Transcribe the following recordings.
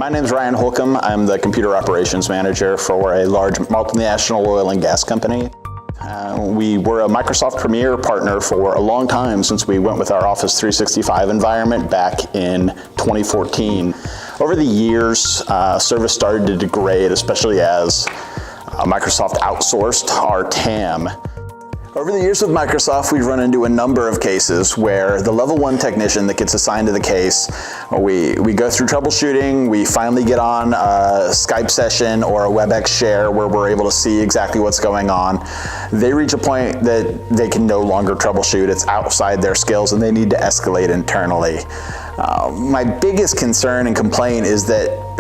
My name is Ryan Holcomb. I'm the computer operations manager for a large multinational oil and gas company. We were a Microsoft Premier partner for a long time since we went with our Office 365 environment back in 2014. Over the years, service started to degrade, especially as Microsoft outsourced our TAM. Over the years with Microsoft, we've run into a number of cases where the level 1 technician that gets assigned to the case, we go through troubleshooting, we finally get on a Skype session or a WebEx share where we're able to see exactly what's going on. They reach a point that they can no longer troubleshoot, it's outside their skills, and they need to escalate internally. My biggest concern and complaint is that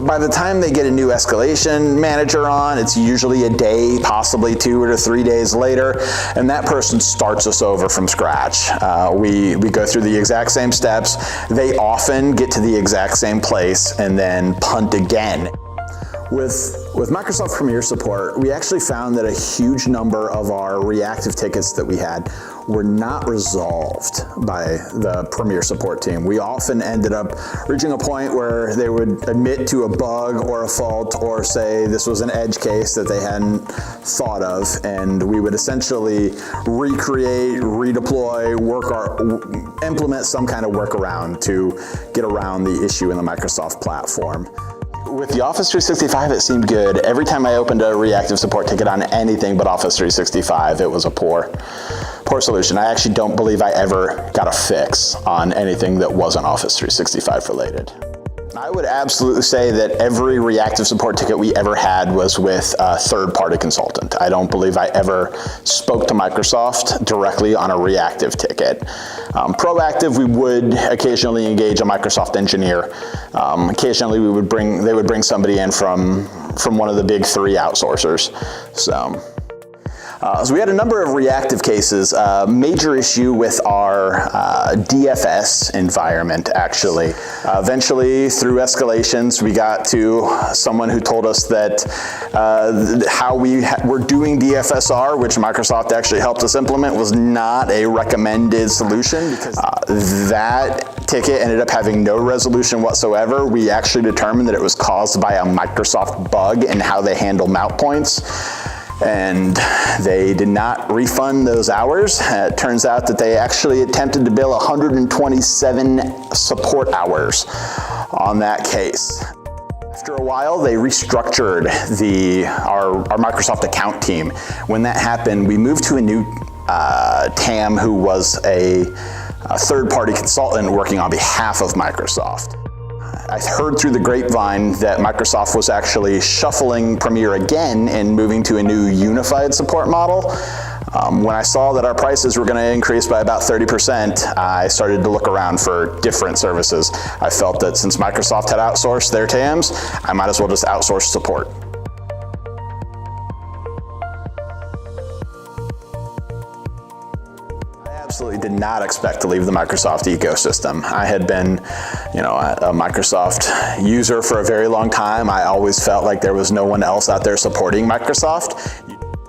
by the time they get a new escalation manager on, it's usually a day, possibly 2 or 3 days later, and that person starts us over from scratch. We go through the exact same steps. They often get to the exact same place and then punt again. With Microsoft Premier support, we actually found that a huge number of our reactive tickets that we had were not resolved by the Premier support team. We often ended up reaching a point where they would admit to a bug or a fault or say this was an edge case that they hadn't thought of, and we would essentially recreate, redeploy, implement some kind of workaround to get around the issue in the Microsoft platform. With the Office 365, it seemed good. Every time I opened a reactive support ticket on anything but Office 365, it was a poor solution. I actually don't believe I ever got a fix on anything that wasn't Office 365 related. I would absolutely say that every reactive support ticket we ever had was with a third-party consultant. I don't believe I ever spoke to Microsoft directly on a reactive ticket. Proactive, we would occasionally engage a Microsoft engineer. Occasionally they would bring somebody in from one of the big 3 outsourcers. So we had a number of reactive cases. Major issue with our DFS environment, actually. Eventually, through escalations, we got to someone who told us that how we were doing DFSR, which Microsoft actually helped us implement, was not a recommended solution, because that ticket ended up having no resolution whatsoever. We actually determined that it was caused by a Microsoft bug in how they handle mount points. And they did not refund those hours. It turns out that they actually attempted to bill 127 support hours on that case. After a while, they restructured our Microsoft account team. When that happened, we moved to a new TAM who was a third-party consultant working on behalf of Microsoft. I heard through the grapevine that Microsoft was actually shuffling Premier again and moving to a new unified support model. When I saw that our prices were going to increase by about 30%, I started to look around for different services. I felt that since Microsoft had outsourced their TAMs, I might as well just outsource support. Absolutely did not expect to leave the Microsoft ecosystem. I had been, a Microsoft user for a very long time. I always felt like there was no one else out there supporting Microsoft.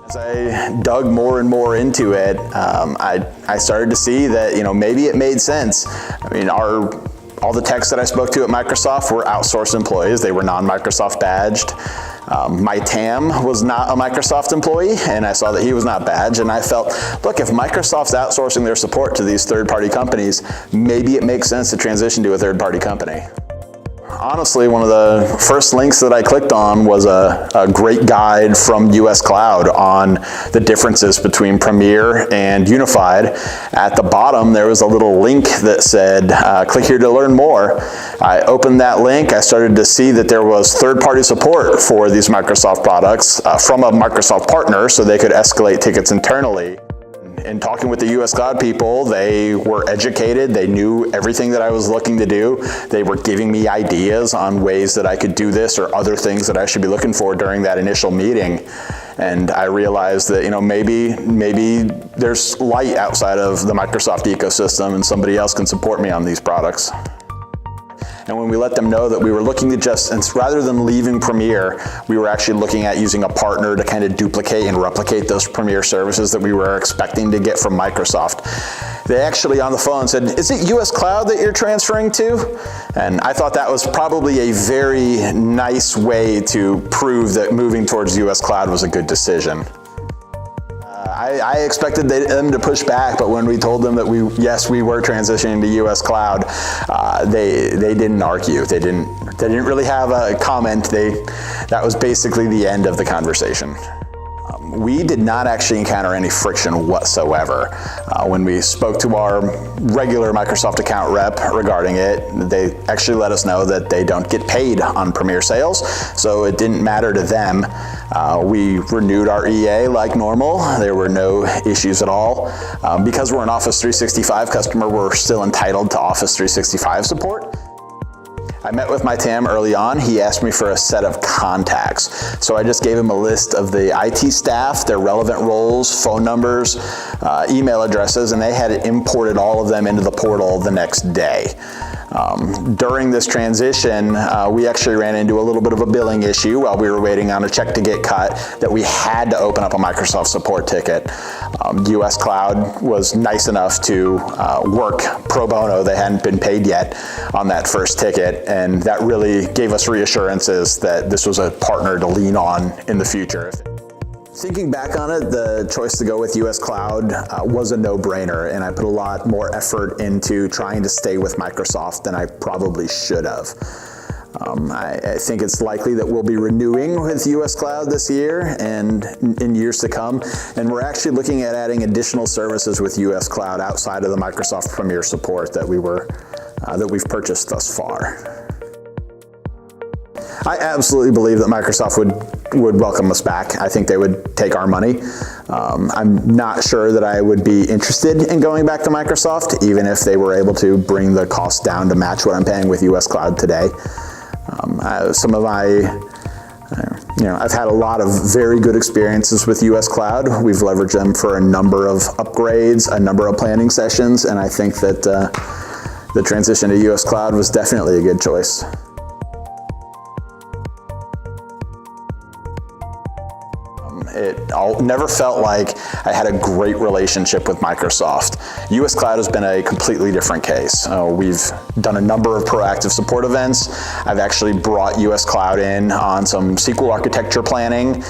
As I dug more and more into it, I started to see that, maybe it made sense. I mean, all the techs that I spoke to at Microsoft were outsourced employees. They were non-Microsoft badged. My TAM was not a Microsoft employee, and I saw that he was not badged, and I felt, look, if Microsoft's outsourcing their support to these third-party companies, maybe it makes sense to transition to a third-party company. Honestly, one of the first links that I clicked on was a great guide from US Cloud on the differences between Premier and Unified. At the bottom, there was a little link that said, click here to learn more. I opened that link. I started to see that there was third-party support for these Microsoft products from a Microsoft partner, so they could escalate tickets internally. In talking with the US Cloud people, they were educated, they knew everything that I was looking to do. They were giving me ideas on ways that I could do this or other things that I should be looking for during that initial meeting. And I realized that, maybe there's light outside of the Microsoft ecosystem and somebody else can support me on these products. And when we let them know that we were looking to rather than leaving Premier, we were actually looking at using a partner to kind of duplicate and replicate those Premier services that we were expecting to get from Microsoft. They actually on the phone said, "Is it US Cloud that you're transferring to?" And I thought that was probably a very nice way to prove that moving towards US Cloud was a good decision. I expected them to push back, but when we told them that we were transitioning to US Cloud, they didn't argue. They didn't really have a comment. That was basically the end of the conversation. We did not actually encounter any friction whatsoever. When we spoke to our regular Microsoft account rep regarding it, they actually let us know that they don't get paid on Premier sales, so it didn't matter to them. We renewed our EA like normal. There were no issues at all. Because we're an Office 365 customer, we're still entitled to Office 365 support. I met with my TAM early on. He asked me for a set of contacts. So I just gave him a list of the IT staff, their relevant roles, phone numbers, email addresses, and they had imported all of them into the portal the next day. During this transition, we actually ran into a little bit of a billing issue while we were waiting on a check to get cut that we had to open up a Microsoft support ticket. US Cloud was nice enough to work pro bono. They hadn't been paid yet on that first ticket, and that really gave us reassurances that this was a partner to lean on in the future. Thinking back on it, the choice to go with US Cloud was a no-brainer, and I put a lot more effort into trying to stay with Microsoft than I probably should have. I think it's likely that we'll be renewing with US Cloud this year and in years to come, and we're actually looking at adding additional services with US Cloud outside of the Microsoft Premier support that we've purchased thus far. I absolutely believe that Microsoft would welcome us back. I think they would take our money. I'm not sure that I would be interested in going back to Microsoft, even if they were able to bring the cost down to match what I'm paying with US Cloud today. I've had a lot of very good experiences with US Cloud. We've leveraged them for a number of upgrades, a number of planning sessions, and I think that the transition to US Cloud was definitely a good choice. It never felt like I had a great relationship with Microsoft. US Cloud has been a completely different case. We've done a number of proactive support events. I've actually brought US Cloud in on some SQL architecture planning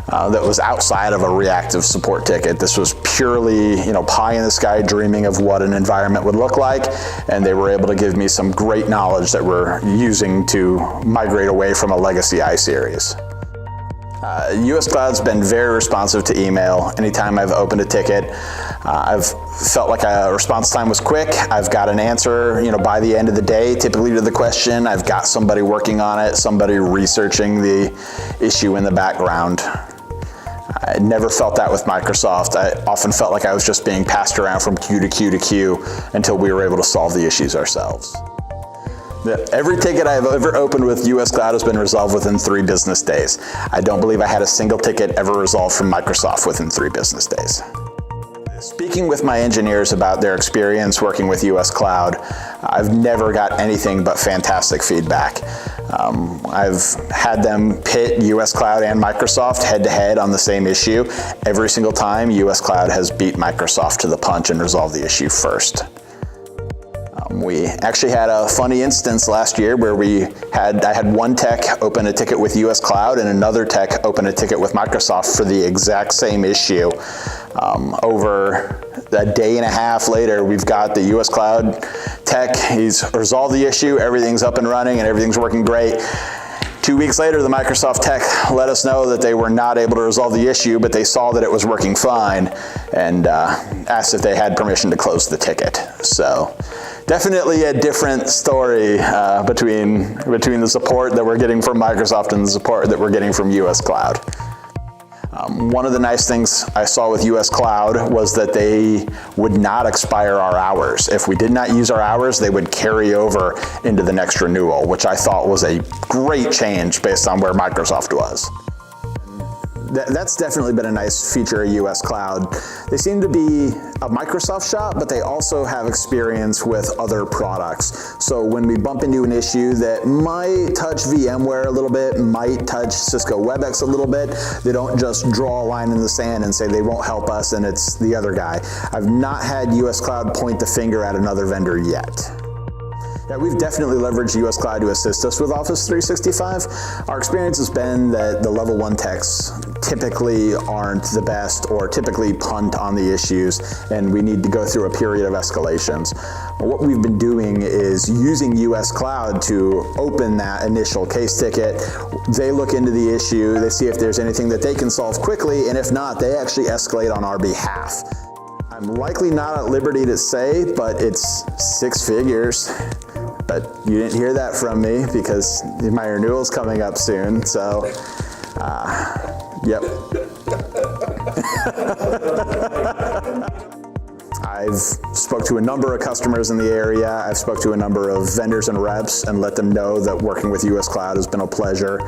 that was outside of a reactive support ticket. This was purely, pie in the sky dreaming of what an environment would look like, and they were able to give me some great knowledge that we're using to migrate away from a legacy iSeries. US Cloud's been very responsive to email. Anytime I've opened a ticket, I've felt like a response time was quick. I've got an answer, by the end of the day, typically to the question. I've got somebody working on it, somebody researching the issue in the background. I never felt that with Microsoft. I often felt like I was just being passed around from queue to queue to queue until we were able to solve the issues ourselves. Every ticket I've ever opened with US Cloud has been resolved within 3 business days. I don't believe I had a single ticket ever resolved from Microsoft within 3 business days. Speaking with my engineers about their experience working with US Cloud, I've never got anything but fantastic feedback. I've had them pit US Cloud and Microsoft head-to-head on the same issue. Every single time, US Cloud has beat Microsoft to the punch and resolved the issue first. We actually had a funny instance last year where I had one tech open a ticket with US Cloud and another tech open a ticket with Microsoft for the exact same issue. Over a day and a half later, we've got the US Cloud tech. He's resolved the issue, everything's up and running, and everything's working great. 2 weeks later, the Microsoft tech let us know that they were not able to resolve the issue, but they saw that it was working fine and asked if they had permission to close the ticket. So definitely a different story between the support that we're getting from Microsoft and the support that we're getting from US Cloud. One of the nice things I saw with US Cloud was that they would not expire our hours. If we did not use our hours, they would carry over into the next renewal, which I thought was a great change based on where Microsoft was. that's definitely been a nice feature of US Cloud. They seem to be a Microsoft shop, but they also have experience with other products. So when we bump into an issue that might touch VMware a little bit, might touch Cisco WebEx a little bit, they don't just draw a line in the sand and say they won't help us and it's the other guy. I've not had US Cloud point the finger at another vendor yet. Yeah, we've definitely leveraged US Cloud to assist us with Office 365. Our experience has been that the level 1 techs typically aren't the best or typically punt on the issues, and we need to go through a period of escalations. What we've been doing is using US Cloud to open that initial case ticket. They look into the issue, they see if there's anything that they can solve quickly, and if not, they actually escalate on our behalf. I'm likely not at liberty to say, but it's 6 figures. But you didn't hear that from me because my renewal's coming up soon, so, yep. I've spoke to a number of customers in the area. I've spoke to a number of vendors and reps and let them know that working with US Cloud has been a pleasure,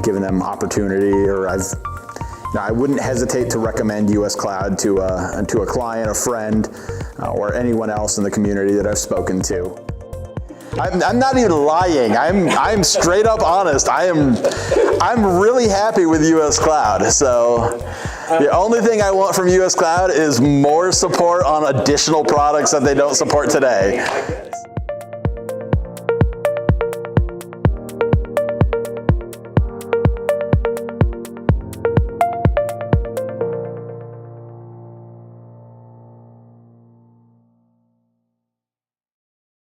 giving them opportunity, or I wouldn't hesitate to recommend US Cloud to a client, a friend, or anyone else in the community that I've spoken to. I'm not even lying. I'm straight up honest. I'm really happy with US Cloud. So the only thing I want from US Cloud is more support on additional products that they don't support today.